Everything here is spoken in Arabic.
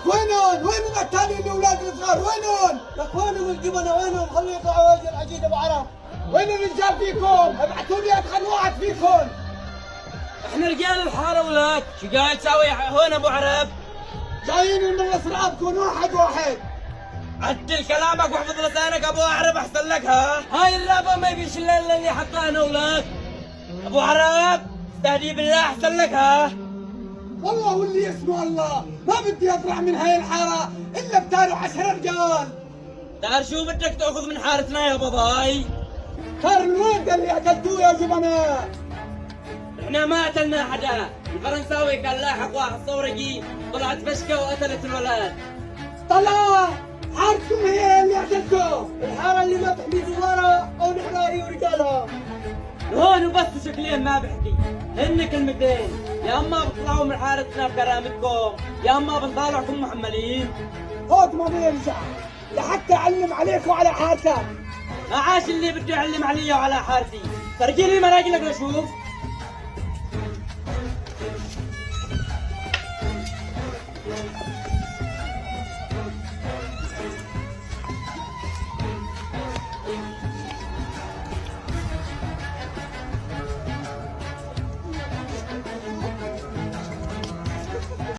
لك وينهم الثاني الاولاد الصغار وينهم؟ لك وينهم الجبنه وينهم؟ خلوا يطلعوا وجه العجيب ابو عرب. وين الرجال فيكم؟ ابعثوا لي ادخل واحد فيكم. احنا رجال الحاره ولك، شو قاعد تساوي هون ابو عرب؟ جايين من اصرابكم واحد واحد. عدل كلامك واحفظ لسانك ابو عرب احسن لك. ها هاي الرابه ما يبيش الا اللي حطانا ولك ابو عرب، استهدي بالله احسن لك. ها والله واللي اسمه الله ما بدي اطلع من هاي الحاره الا بتارو 10 رجال. تعال شو بدك تاخذ من حارتنا يا بضاي؟ صار الوين اللي اكلتوه يا جبناء؟ احنا ما قتلنا حدا، الفرنساوي كان لاحق واحد صورجي طلعت فشكه وقتلت الولد. طلع حارتكم هي اللي اكلتوه. الحاره اللي ما تحمي زوارها او نحراري ورجالها. هون وبس شكلين ما بحكي، هن كلمتين، يا اما بتطلعوا من حارتنا بكرامتكم يا اما بنطالعكم محملين. هوت ما بيرجع لحتى اعلم عليك وعلى حالتك. ما عاش اللي بده يعلم علي وعلى حارتي، فرجي لي مراجلك لشوف.